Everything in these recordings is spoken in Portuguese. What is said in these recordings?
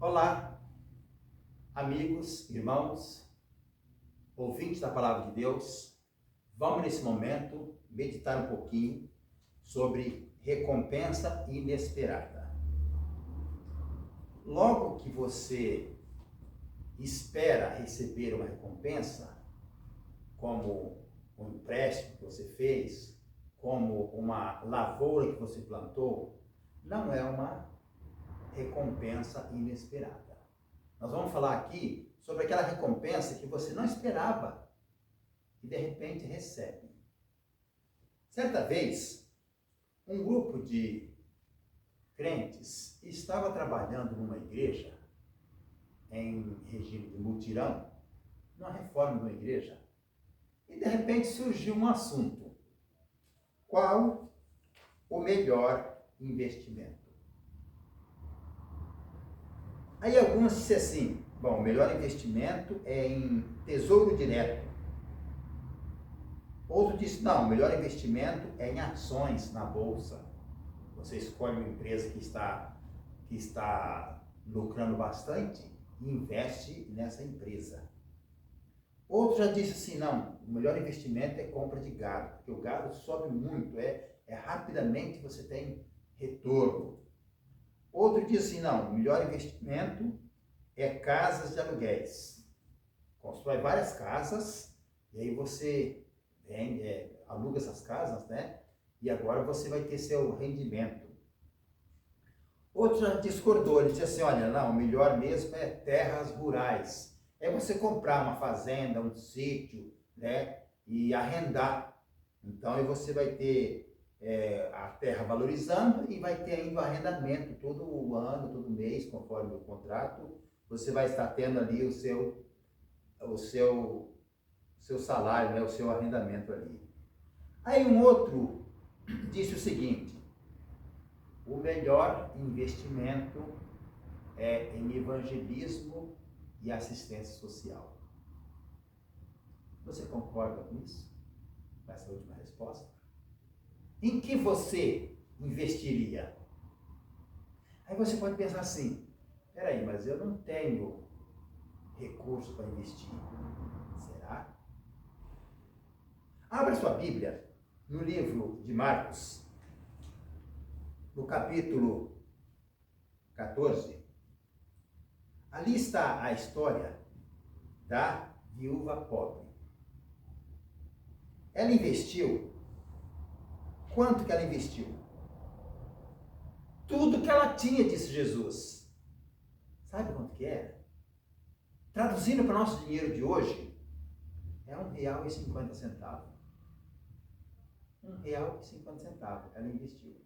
Olá, amigos, irmãos, ouvintes da Palavra de Deus. Vamos nesse momento meditar um pouquinho sobre recompensa inesperada. Logo que você espera receber uma recompensa, como um empréstimo que você fez, como uma lavoura que você plantou, não é uma recompensa inesperada. Nós vamos falar aqui sobre aquela recompensa que você não esperava e de repente recebe. Certa vez, um grupo de crentes estava trabalhando numa igreja em regime de mutirão, numa reforma de uma igreja, e de repente surgiu um assunto: qual o melhor investimento? Aí alguns disseram assim: bom, o melhor investimento é em tesouro direto. Outro disse: não, o melhor investimento é em ações na bolsa. Você escolhe uma empresa que está lucrando bastante e investe nessa empresa. Outro já disse assim: não, o melhor investimento é compra de gado, porque o gado sobe muito, rapidamente você tem retorno. Outro diz assim: não, o melhor investimento é casas de aluguéis. Constrói várias casas e aí você aluga essas casas, né? E agora você vai ter seu rendimento. Outro já discordou, ele disse assim: olha, não, o melhor mesmo é terras rurais. É você comprar uma fazenda, um sítio, né? E arrendar. Então, aí você vai ter a terra valorizando e vai ter ainda o arrendamento todo ano, todo mês, conforme o contrato. Você vai estar tendo ali o seu salário, né? O seu arrendamento ali. Aí um outro disse o seguinte: o melhor investimento é em evangelismo e assistência social. Você concorda com isso? Com essa última resposta? Em que você investiria? Aí você pode pensar assim: peraí, mas eu não tenho recurso para investir. Será? Abra sua Bíblia no livro de Marcos, no capítulo 14. Ali está a história da viúva pobre. Ela investiu. Quanto que ela investiu? Tudo que ela tinha, disse Jesus. Sabe quanto que era? Traduzindo para o nosso dinheiro de hoje, é R$1,50. R$1,50 ela investiu.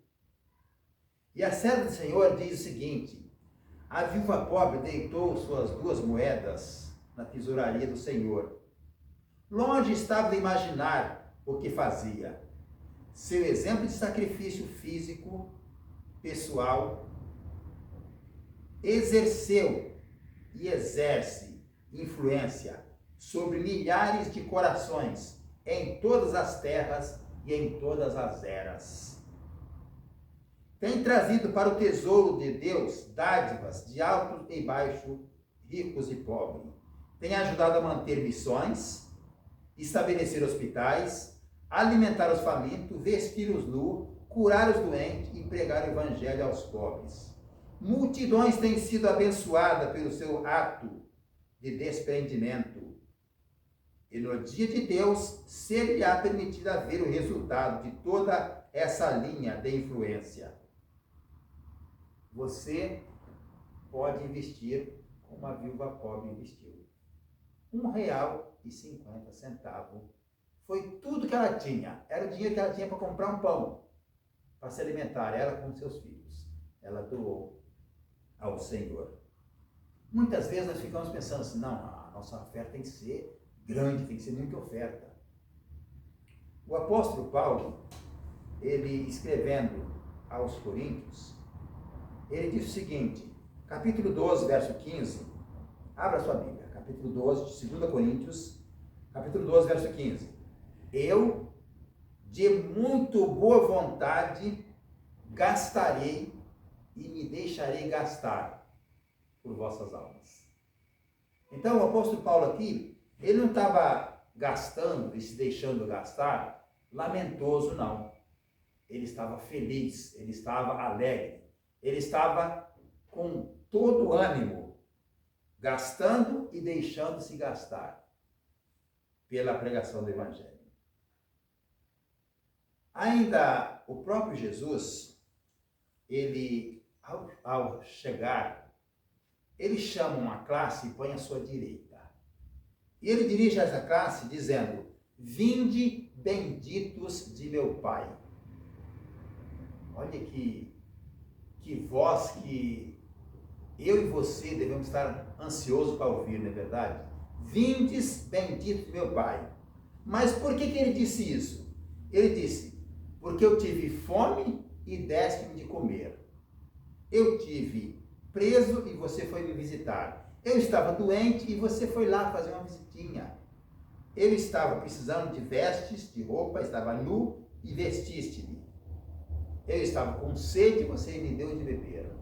E a serva do Senhor diz o seguinte: a viúva pobre deitou suas 2 moedas na tesouraria do Senhor. Longe estava de imaginar o que fazia. Seu exemplo de sacrifício físico, pessoal, exerceu e exerce influência sobre milhares de corações em todas as terras e em todas as eras. Tem trazido para o tesouro de Deus dádivas de alto e baixo, ricos e pobres. Tem ajudado a manter missões, estabelecer hospitais, alimentar os famintos, vestir os nus, curar os doentes e pregar o evangelho aos pobres. Multidões têm sido abençoadas pelo seu ato de desprendimento. E no dia de Deus, ser-lhe-á permitido ver o resultado de toda essa linha de influência. Você pode investir como a viúva pobre investiu. R$1,50 foi tudo que ela tinha. Era o dinheiro que ela tinha para comprar um pão, para se alimentar, ela com seus filhos. Ela doou ao Senhor. Muitas vezes nós ficamos pensando assim: não, a nossa oferta tem que ser grande, tem que ser muita oferta. O apóstolo Paulo, ele escrevendo aos Coríntios, ele diz o seguinte, capítulo 12, verso 15, abra sua Bíblia, capítulo 12 de 2 Coríntios, capítulo 12, verso 15. Eu, de muito boa vontade, gastarei e me deixarei gastar, por vossas almas. Então, o apóstolo Paulo aqui, ele não estava gastando e se deixando gastar lamentoso, não. Ele estava feliz, ele estava alegre, ele estava com todo o ânimo, gastando e deixando-se gastar pela pregação do Evangelho. Ainda o próprio Jesus, ele, ao chegar, ele chama uma classe e põe à sua direita. E ele dirige essa classe dizendo: vinde benditos de meu Pai. Olha que voz que eu e você devemos estar ansiosos para ouvir, não é verdade? Vindes benditos de meu Pai. Mas por que ele disse isso? Ele disse: porque eu tive fome e deste-me de comer. Eu tive preso e você foi me visitar. Eu estava doente e você foi lá fazer uma visitinha. Eu estava precisando de vestes, de roupa, estava nu e vestiste-me. Eu estava com sede e você me deu de beber.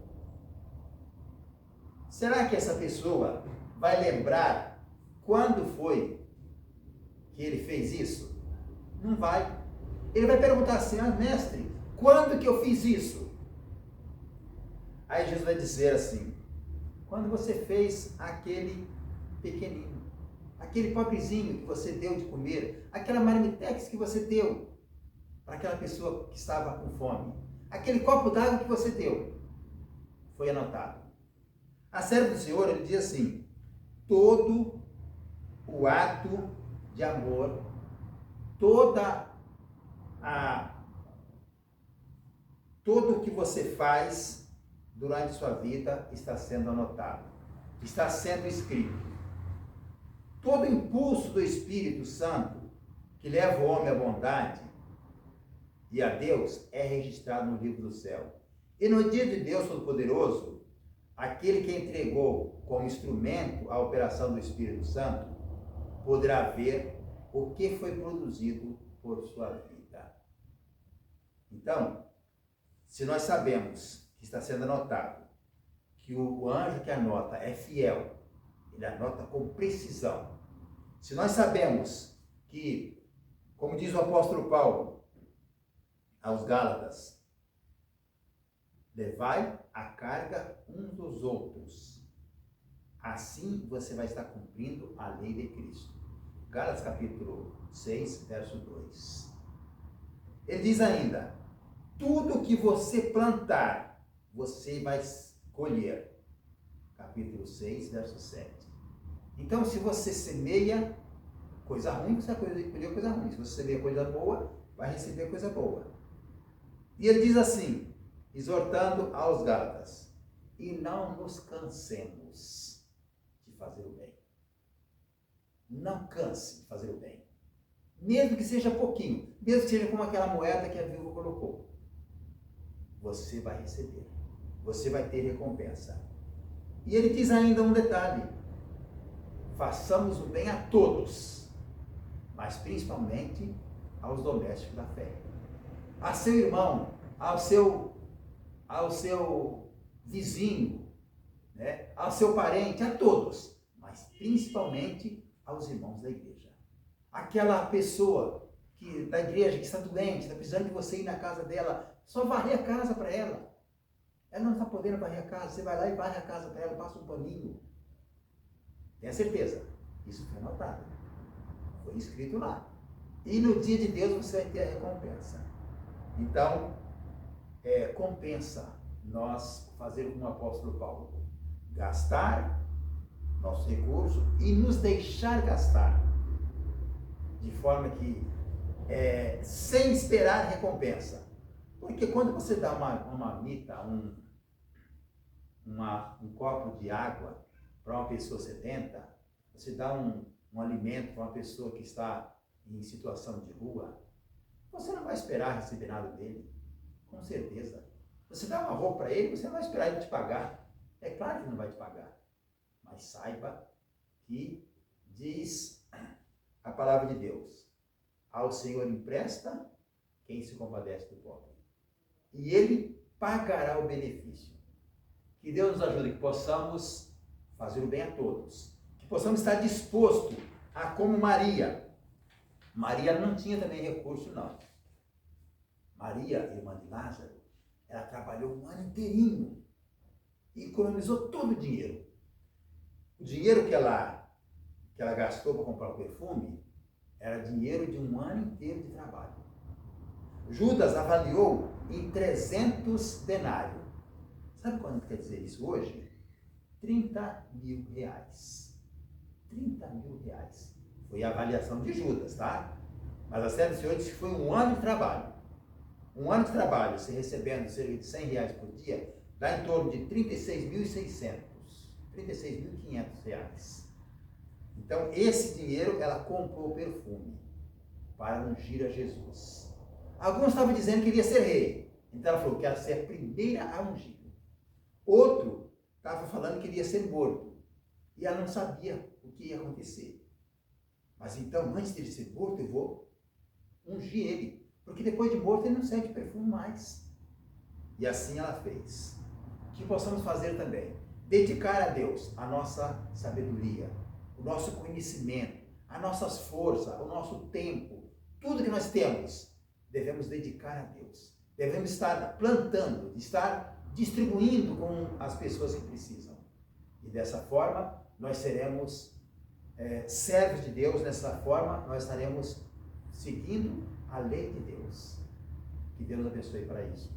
Será que essa pessoa vai lembrar quando foi que ele fez isso? Não vai. Ele vai perguntar assim: mestre, quando que eu fiz isso? Aí Jesus vai dizer assim: quando você fez aquele pequenino, aquele pobrezinho que você deu de comer, aquela marmitex que você deu para aquela pessoa que estava com fome, aquele copo d'água que você deu, foi anotado. A serva do Senhor, ele diz assim: todo o ato de amor, tudo o que você faz durante sua vida está sendo anotado, está sendo escrito. Todo impulso do Espírito Santo que leva o homem à bondade e a Deus é registrado no livro do céu. E no dia de Deus Todo-Poderoso, aquele que entregou como instrumento a operação do Espírito Santo poderá ver o que foi produzido por sua vida. Então, se nós sabemos que está sendo anotado, que o anjo que anota é fiel, ele anota com precisão. Se nós sabemos que, como diz o apóstolo Paulo aos Gálatas, levai a carga uns dos outros, assim você vai estar cumprindo a lei de Cristo. Gálatas capítulo 6, verso 2. Ele diz ainda: tudo que você plantar, você vai colher. Capítulo 6, verso 7. Então, se você semeia coisa ruim, você vai colher coisa ruim. Se você semeia coisa boa, vai receber coisa boa. E ele diz assim, exortando aos Gálatas: e não nos cansemos de fazer o bem. Não canse de fazer o bem. Mesmo que seja pouquinho, mesmo que seja como aquela moeda que a viúva colocou. Você vai receber. Você vai ter recompensa. E ele diz ainda um detalhe: façamos o bem a todos, mas principalmente aos domésticos da fé. A seu irmão, ao seu vizinho, né? Ao seu parente, a todos, mas principalmente aos irmãos da igreja. Aquela pessoa da igreja que está doente, está precisando de você ir na casa dela, só varrer a casa para ela. Ela não está podendo varrer a casa, você vai lá e varre a casa para ela, passa um paninho. Tenha certeza, isso foi anotado, foi escrito lá. E no dia de Deus você vai ter a recompensa. Então, compensa nós fazer como o apóstolo Paulo: gastar nosso recurso e nos deixar gastar, de forma que, sem esperar recompensa. Porque quando você dá uma marmita, um copo de água para uma pessoa sedenta, você dá um alimento para uma pessoa que está em situação de rua, você não vai esperar receber nada dele, com certeza. Você dá uma roupa para ele, você não vai esperar ele te pagar. É claro que não vai te pagar. Mas saiba que diz a palavra de Deus: ao Senhor empresta quem se compadece do pobre, e ele pagará o benefício. Que Deus nos ajude, que possamos fazer o bem a todos. Que possamos estar dispostos a, como Maria. Maria não tinha também recurso, não. Maria, irmã de Lázaro, ela trabalhou um ano inteirinho e economizou todo o dinheiro. O dinheiro que ela gastou para comprar o perfume era dinheiro de um ano inteiro de trabalho. Judas avaliou em 300 denários. Sabe quanto quer dizer isso hoje? 30 mil reais. 30 mil reais. Foi a avaliação de Judas, tá? Mas a série do Senhor disse que foi um ano de trabalho. Um ano de trabalho, você recebendo cerca de 100 reais por dia, dá em torno de 36.600, 36.500 reais. Então, esse dinheiro, ela comprou perfume para ungir a Jesus. Alguns estavam dizendo que iria ser rei. Então, ela falou que quero ser a primeira a ungir. Outro estava falando que iria ser morto. E ela não sabia o que ia acontecer. Mas então, antes de ele ser morto, eu vou ungir ele. Porque depois de morto, ele não sente perfume mais. E assim ela fez. Que possamos fazer também. Dedicar a Deus a nossa sabedoria, o nosso conhecimento, as nossas forças, o nosso tempo, tudo que nós temos, devemos dedicar a Deus. Devemos estar plantando, estar distribuindo com as pessoas que precisam. E dessa forma, nós seremos servos de Deus. Dessa forma, nós estaremos seguindo a lei de Deus. Que Deus abençoe para isso.